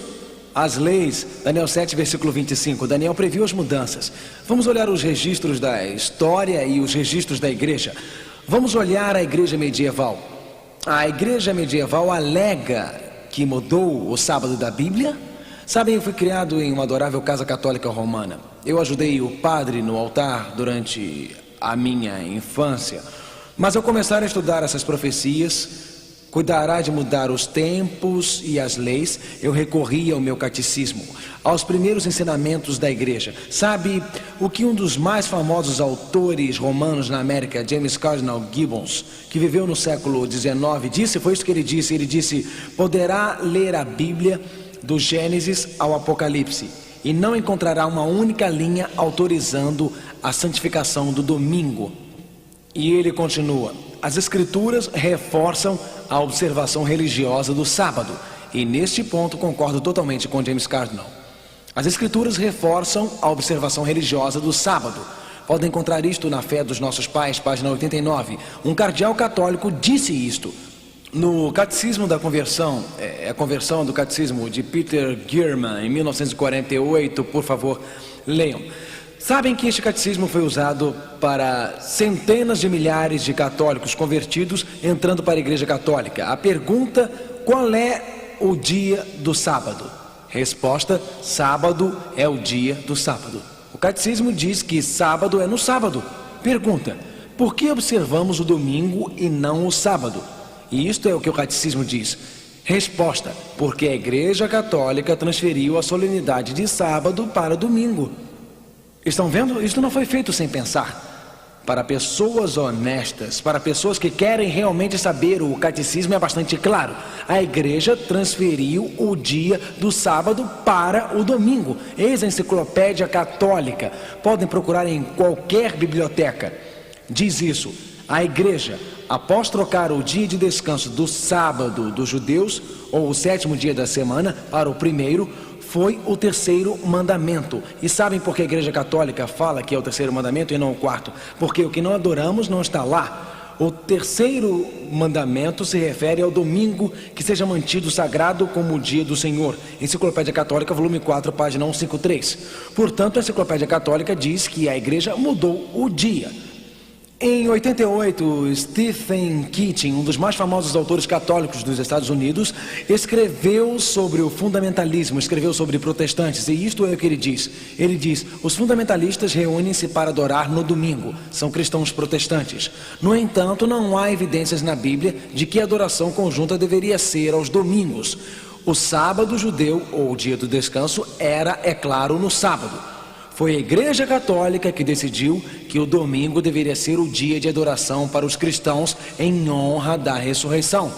As leis. Daniel 7, versículo 25. Daniel previu as mudanças. Vamos olhar os registros da história e os registros da igreja. Vamos olhar a igreja medieval. A igreja medieval alega que mudou o sábado da Bíblia. Sabem, eu fui criado em uma adorável casa católica romana. Eu ajudei o padre no altar durante a minha infância. Mas ao começar a estudar essas profecias, cuidará de mudar os tempos e as leis, eu recorri ao meu catecismo, aos primeiros ensinamentos da igreja. Sabe o que um dos mais famosos autores romanos na América, James Cardinal Gibbons, que viveu no século XIX, disse? Foi isso que ele disse. Ele disse: poderá ler a Bíblia do Gênesis ao Apocalipse e não encontrará uma única linha autorizando a santificação do domingo. E ele continua: as escrituras reforçam a observação religiosa do sábado. E neste ponto concordo totalmente com James Cardinal. As escrituras reforçam a observação religiosa do sábado. Podem encontrar isto na Fé dos Nossos Pais, página 89. Um cardeal católico disse isto. No Catecismo da Conversão, a conversão do Catecismo de Peter Gierman, em 1948, por favor, leiam. Sabem que este catecismo foi usado para centenas de milhares de católicos convertidos entrando para a Igreja Católica. A pergunta: qual é o dia do sábado? Resposta: sábado é o dia do sábado. O catecismo diz que sábado é no sábado. Pergunta: por que observamos o domingo e não o sábado? E isto é o que o catecismo diz. Resposta: porque a Igreja Católica transferiu a solenidade de sábado para domingo. Estão vendo? Isso não foi feito sem pensar. Para pessoas honestas, para pessoas que querem realmente saber, o catecismo é bastante claro. A igreja transferiu o dia do sábado para o domingo. Eis a enciclopédia católica. Podem procurar em qualquer biblioteca. Diz isso: a igreja, após trocar o dia de descanso do sábado dos judeus, ou o sétimo dia da semana, para o primeiro, foi o terceiro mandamento. E sabem por que a Igreja Católica fala que é o terceiro mandamento e não o quarto? Porque o que não adoramos não está lá. O terceiro mandamento se refere ao domingo, que seja mantido sagrado como o dia do Senhor. Enciclopédia Católica, volume 4, página 153. Portanto, a Enciclopédia Católica diz que a Igreja mudou o dia. Em 88, Stephen Keating, um dos mais famosos autores católicos dos Estados Unidos, escreveu sobre o fundamentalismo, escreveu sobre protestantes, e isto é o que ele diz. Ele diz: os fundamentalistas reúnem-se para adorar no domingo, são cristãos protestantes. No entanto, não há evidências na Bíblia de que a adoração conjunta deveria ser aos domingos. O sábado judeu, ou o dia do descanso, era, é claro, no sábado. Foi a Igreja Católica que decidiu que o domingo deveria ser o dia de adoração para os cristãos em honra da ressurreição.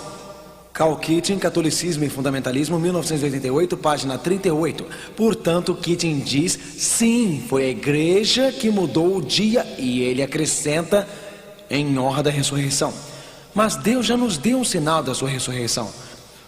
Carl Keating, Catolicismo e Fundamentalismo, 1988, página 38. Portanto, Keating diz: sim, foi a Igreja que mudou o dia, e ele acrescenta: em honra da ressurreição. Mas Deus já nos deu um sinal da sua ressurreição.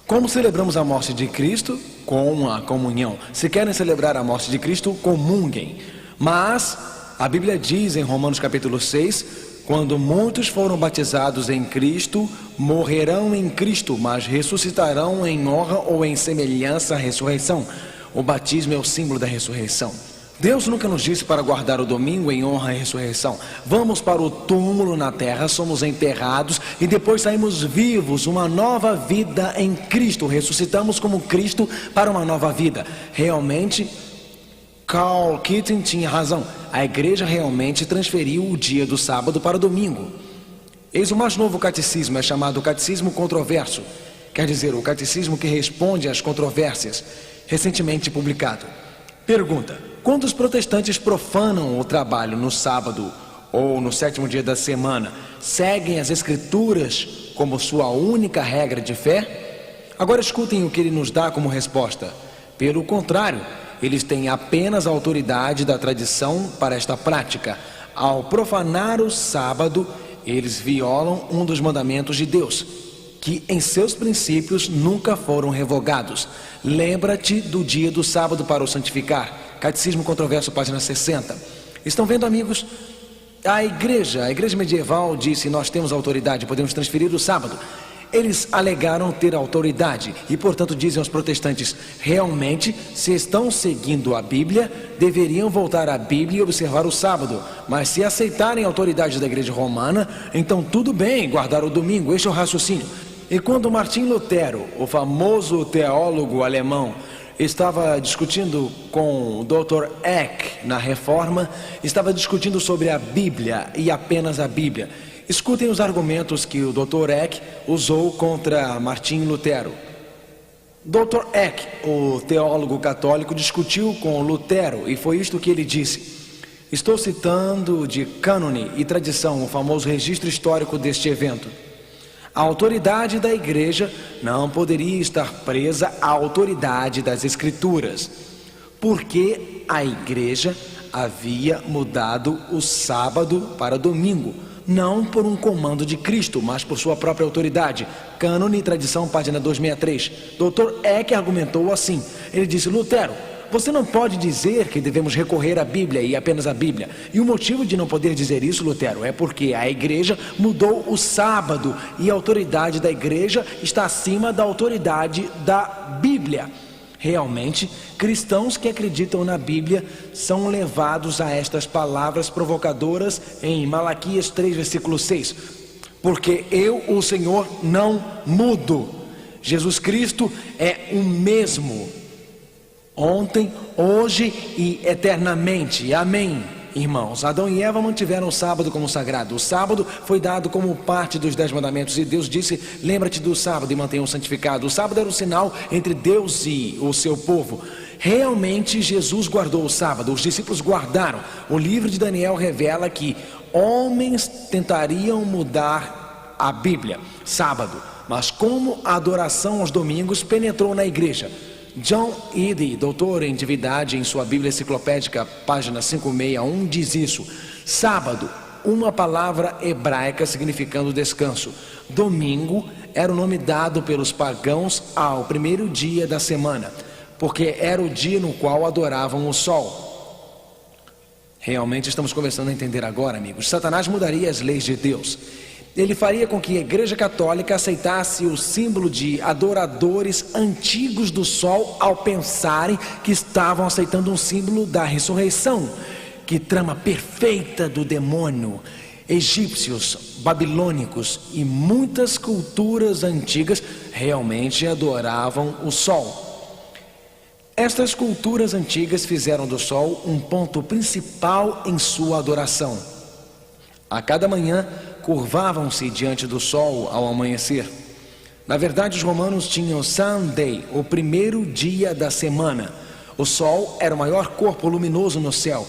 Como celebramos a morte de Cristo? Com a comunhão. Se querem celebrar a morte de Cristo, comunguem. Mas a Bíblia diz em Romanos capítulo 6: quando muitos foram batizados em Cristo, morrerão em Cristo, mas ressuscitarão em honra ou em semelhança à ressurreição. O batismo é o símbolo da ressurreição. Deus nunca nos disse para guardar o domingo em honra à ressurreição. Vamos para o túmulo na terra, somos enterrados e depois saímos vivos, uma nova vida em Cristo. Ressuscitamos como Cristo para uma nova vida. Realmente, Carl Keating tinha razão. A igreja realmente transferiu o dia do sábado para o domingo. Eis o mais novo catecismo, é chamado Catecismo Controverso. Quer dizer, o catecismo que responde às controvérsias, recentemente publicado. Pergunta: quando os protestantes profanam o trabalho no sábado ou no sétimo dia da semana, seguem as escrituras como sua única regra de fé? Agora escutem o que ele nos dá como resposta. Pelo contrário, eles têm apenas a autoridade da tradição para esta prática. Ao profanar o sábado, eles violam um dos mandamentos de Deus. que em seus princípios nunca foram revogados. Lembra-te do dia do sábado para o santificar. Catecismo Controverso, página 60. Estão vendo, amigos? A igreja medieval disse: nós temos autoridade, podemos transferir o sábado. Eles alegaram ter autoridade e, portanto, dizem aos protestantes: realmente, se estão seguindo a Bíblia, deveriam voltar à Bíblia e observar o sábado. Mas se aceitarem a autoridade da igreja romana, então tudo bem guardar o domingo. Este é o raciocínio. E quando Martim Lutero, o famoso teólogo alemão, estava discutindo com o Dr. Eck na Reforma, estava discutindo sobre a Bíblia e apenas a Bíblia. Escutem os argumentos que o Dr. Eck usou contra Martim Lutero. Dr. Eck, o teólogo católico, discutiu com Lutero e foi isto que ele disse. Estou citando de cânone e tradição, o famoso registro histórico deste evento. A autoridade da igreja não poderia estar presa à autoridade das escrituras, porque a igreja havia mudado o sábado para domingo, não por um comando de Cristo, mas por sua própria autoridade. Cânone e Tradição, página 263. Dr. Eck argumentou assim. Ele disse: Lutero, você não pode dizer que devemos recorrer à Bíblia e apenas à Bíblia. E o motivo de não poder dizer isso, Lutero, é porque a igreja mudou o sábado e a autoridade da igreja está acima da autoridade da Bíblia. Realmente, cristãos que acreditam na Bíblia são levados a estas palavras provocadoras em Malaquias 3, versículo 6. Porque eu, o Senhor, não mudo. Jesus Cristo é o mesmo, ontem, hoje e eternamente. Amém, irmãos. Adão e Eva mantiveram o sábado como sagrado. O sábado foi dado como parte dos 10 mandamentos e Deus disse: lembra-te do sábado e mantenha-o santificado. O sábado era o sinal entre Deus e o seu povo. Realmente Jesus guardou o sábado, os discípulos guardaram. O livro de Daniel revela que homens tentariam mudar a Bíblia, sábado, mas como a adoração aos domingos penetrou na igreja. John Eadie, doutor em divindade, em sua Bíblia Enciclopédica, página 561, diz isso: sábado, uma palavra hebraica significando descanso. Domingo era o nome dado pelos pagãos ao primeiro dia da semana, porque era o dia no qual adoravam o sol. Realmente estamos começando a entender agora, amigos. Satanás mudaria as leis de Deus. Ele faria com que a Igreja Católica aceitasse o símbolo de adoradores antigos do sol ao pensarem que estavam aceitando um símbolo da ressurreição. Que trama perfeita do demônio! Egípcios, babilônicos e muitas culturas antigas realmente adoravam o sol. Estas culturas antigas fizeram do sol um ponto principal em sua adoração. A cada manhã, curvavam-se diante do sol ao amanhecer. Na verdade, os romanos tinham Sunday, o primeiro dia da semana. O sol era o maior corpo luminoso no céu.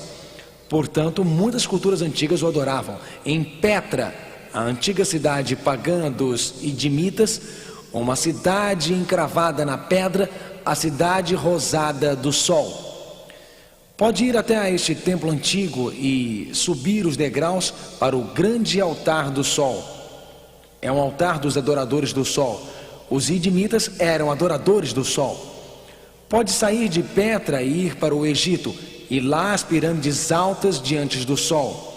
Portanto, muitas culturas antigas o adoravam. Em Petra, a antiga cidade pagã dos Idimitas, uma cidade encravada na pedra, a cidade rosada do sol. Pode ir até este templo antigo e subir os degraus para o grande altar do sol. É um altar dos adoradores do sol. Os idimitas eram adoradores do sol. Pode sair de Petra e ir para o Egito, e lá as pirâmides altas diante do sol.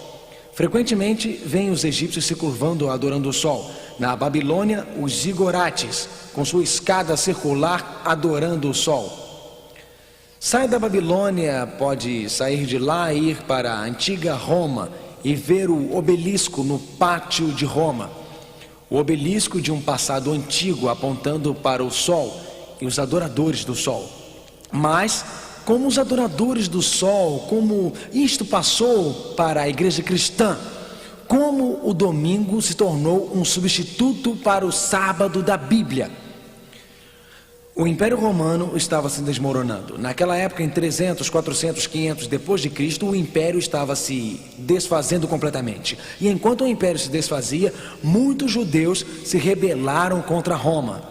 Frequentemente vêm os egípcios se curvando adorando o sol. Na Babilônia, os zigorates, com sua escada circular adorando o sol. Sai da Babilônia, pode sair de lá e ir para a antiga Roma e ver o obelisco no pátio de Roma. O obelisco de um passado antigo apontando para o sol e os adoradores do sol. Mas, como os adoradores do sol, como isto passou para a igreja cristã, como o domingo se tornou um substituto para o sábado da Bíblia. O Império Romano estava se desmoronando. Naquela época, em 300, 400, 500 depois de Cristo, o Império estava se desfazendo completamente. E enquanto o Império se desfazia, muitos judeus se rebelaram contra Roma.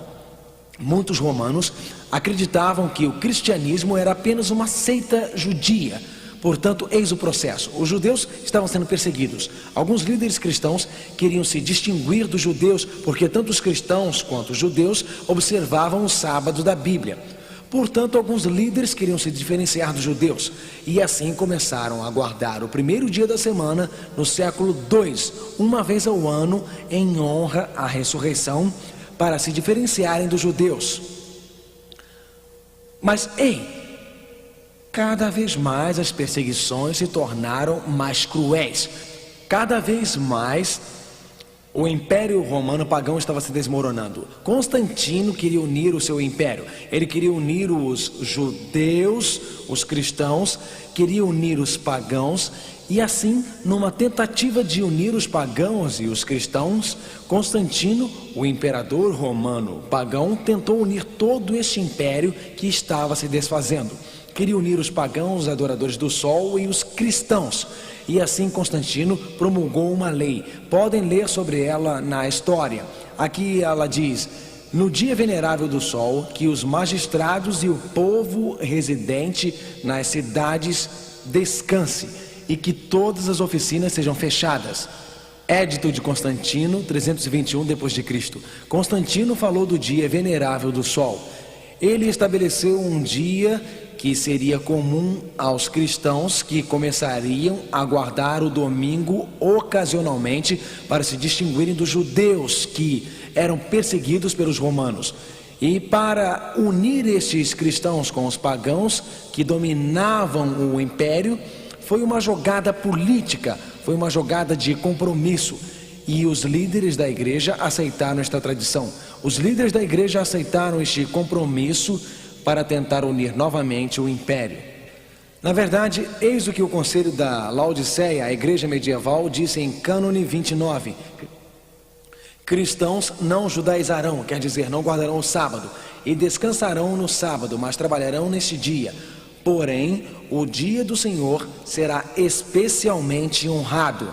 Muitos romanos acreditavam que o cristianismo era apenas uma seita judia. Portanto, eis o processo. Os judeus estavam sendo perseguidos. Alguns líderes cristãos queriam se distinguir dos judeus, porque tanto os cristãos quanto os judeus observavam o sábado da Bíblia. Portanto, alguns líderes queriam se diferenciar dos judeus, e assim começaram a guardar o primeiro dia da semana no século II, uma vez ao ano, em honra à ressurreição, para se diferenciarem dos judeus. Mas, cada vez mais as perseguições se tornaram mais cruéis. Cada vez mais o Império Romano pagão estava se desmoronando. Constantino queria unir o seu império. Ele queria unir os judeus, os cristãos, queria unir os pagãos. E assim, numa tentativa de unir os pagãos e os cristãos, Constantino, o imperador romano pagão, tentou unir todo este império que estava se desfazendo. Queria unir os pagãos, adoradores do sol, e os cristãos. E assim Constantino promulgou uma lei. Podem ler sobre ela na história. Aqui ela diz: no dia venerável do sol, que os magistrados e o povo residente nas cidades descanse, e que todas as oficinas sejam fechadas. Édito de Constantino, 321 d.C. Constantino falou do dia venerável do sol. Ele estabeleceu um dia que seria comum aos cristãos, que começariam a guardar o domingo ocasionalmente para se distinguirem dos judeus que eram perseguidos pelos romanos. E para unir estes cristãos com os pagãos que dominavam o império, foi uma jogada política, foi uma jogada de compromisso. E os líderes da igreja aceitaram esta tradição. Os líderes da igreja aceitaram este compromisso para tentar unir novamente o império. Na verdade, eis o que o conselho da Laodiceia, a igreja medieval, disse em Cânone 29. Cristãos não judaizarão, quer dizer, não guardarão o sábado, e descansarão no sábado, mas trabalharão neste dia. Porém, o dia do Senhor será especialmente honrado.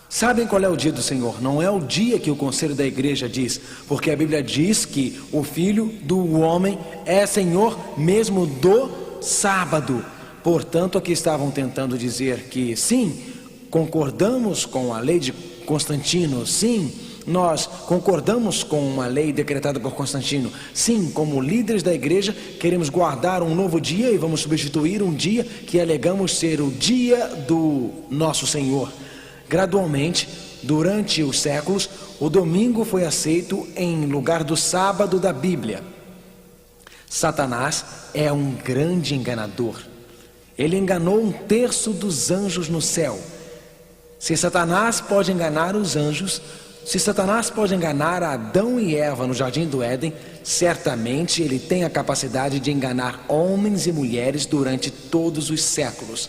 Sabem qual é o dia do Senhor? Não é o dia que o conselho da igreja diz, porque a Bíblia diz que o Filho do Homem é Senhor mesmo do sábado. Portanto, aqui estavam tentando dizer que sim, concordamos com a lei de Constantino, sim, nós concordamos com uma lei decretada por Constantino. Sim, como líderes da igreja, queremos guardar um novo dia e vamos substituir um dia que alegamos ser o dia do nosso Senhor. Gradualmente, durante os séculos, o domingo foi aceito em lugar do sábado da Bíblia. Satanás é um grande enganador. Ele enganou 1/3 dos anjos no céu. Se Satanás pode enganar os anjos, se Satanás pode enganar Adão e Eva no Jardim do Éden, certamente ele tem a capacidade de enganar homens e mulheres durante todos os séculos.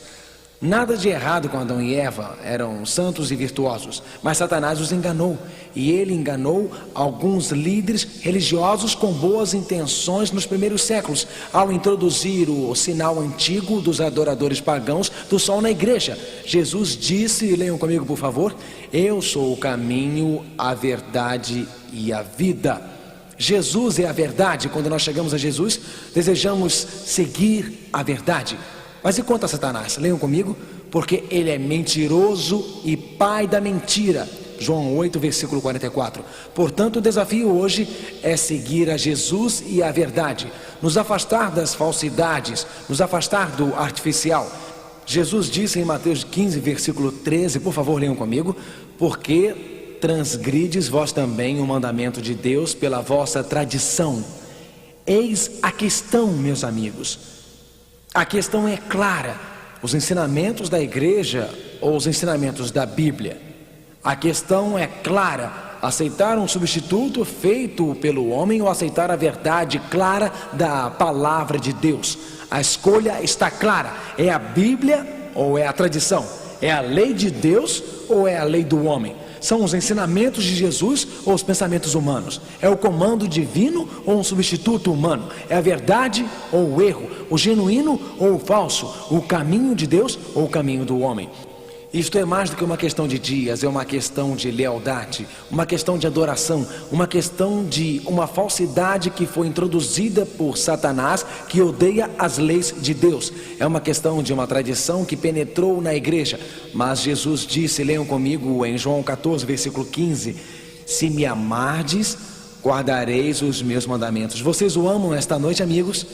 Nada de errado com Adão e Eva, eram santos e virtuosos, mas Satanás os enganou, e ele enganou alguns líderes religiosos com boas intenções nos primeiros séculos, ao introduzir o sinal antigo dos adoradores pagãos do sol na igreja. Jesus disse, leiam comigo por favor: eu sou o caminho, a verdade e a vida. Jesus é a verdade. Quando nós chegamos a Jesus, desejamos seguir a verdade. Mas e quanto a Satanás? Leiam comigo: porque ele é mentiroso e pai da mentira. João 8, versículo 44. Portanto, o desafio hoje é seguir a Jesus e a verdade, nos afastar das falsidades, nos afastar do artificial. Jesus disse em Mateus 15, versículo 13, por favor, leiam comigo: porque transgrides vós também o mandamento de Deus pela vossa tradição. Eis a questão, meus amigos. A questão é clara: os ensinamentos da igreja ou os ensinamentos da Bíblia? A questão é clara: aceitar um substituto feito pelo homem ou aceitar a verdade clara da palavra de Deus? A escolha está clara: é a Bíblia ou é a tradição? É a lei de Deus ou é a lei do homem? São os ensinamentos de Jesus ou os pensamentos humanos? É o comando divino ou um substituto humano? É a verdade ou o erro? O genuíno ou o falso? O caminho de Deus ou o caminho do homem? Isto é mais do que uma questão de dias, é uma questão de lealdade, uma questão de adoração, uma questão de uma falsidade que foi introduzida por Satanás, que odeia as leis de Deus. É uma questão de uma tradição que penetrou na igreja. Mas Jesus disse, leiam comigo em João 14, versículo 15: se me amardes, guardareis os meus mandamentos. Vocês o amam esta noite, amigos?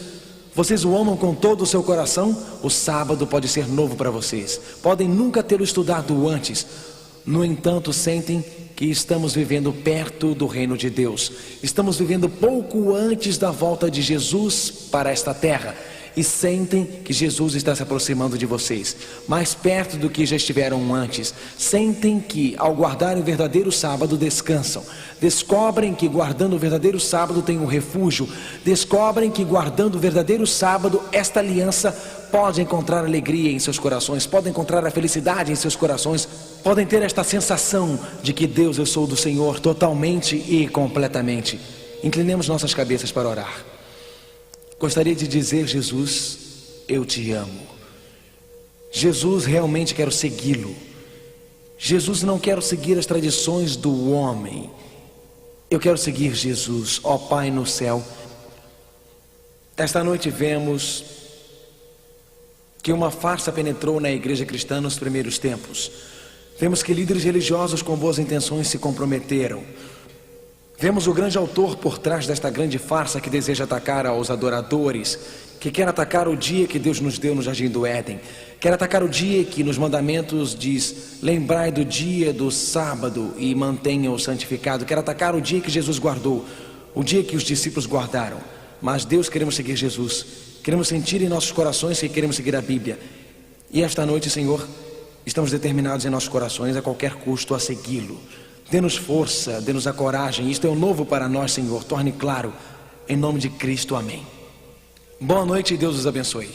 Vocês o amam com todo o seu coração? O sábado pode ser novo para vocês. Podem nunca tê-lo estudado antes. No entanto, sentem que estamos vivendo perto do reino de Deus. Estamos vivendo pouco antes da volta de Jesus para esta terra. E sentem que Jesus está se aproximando de vocês, mais perto do que já estiveram antes. Sentem que ao guardarem o verdadeiro sábado descansam. Descobrem que guardando o verdadeiro sábado tem um refúgio. Descobrem que guardando o verdadeiro sábado, esta aliança pode encontrar alegria em seus corações, pode encontrar a felicidade em seus corações, podem ter esta sensação de que Deus, eu sou do Senhor totalmente e completamente. Inclinemos nossas cabeças para orar. Gostaria de dizer, Jesus, eu te amo. Jesus, realmente quero segui-lo. Jesus, não quero seguir as tradições do homem. Eu quero seguir Jesus, ó Pai no céu. Esta noite vemos que uma farsa penetrou na igreja cristã nos primeiros tempos. Vemos que líderes religiosos com boas intenções se comprometeram. Vemos o grande autor por trás desta grande farsa que deseja atacar aos adoradores, que quer atacar o dia que Deus nos deu no Jardim do Éden, quer atacar o dia que nos mandamentos diz, lembrai do dia do sábado e mantenham-o santificado, quer atacar o dia que Jesus guardou, o dia que os discípulos guardaram. Mas Deus, queremos seguir Jesus, queremos sentir em nossos corações que queremos seguir a Bíblia. E esta noite, Senhor, estamos determinados em nossos corações a qualquer custo a segui-lo. Dê-nos força, dê-nos a coragem. Isto é o novo para nós, Senhor. Torne claro. Em nome de Cristo, amém. Boa noite e Deus os abençoe.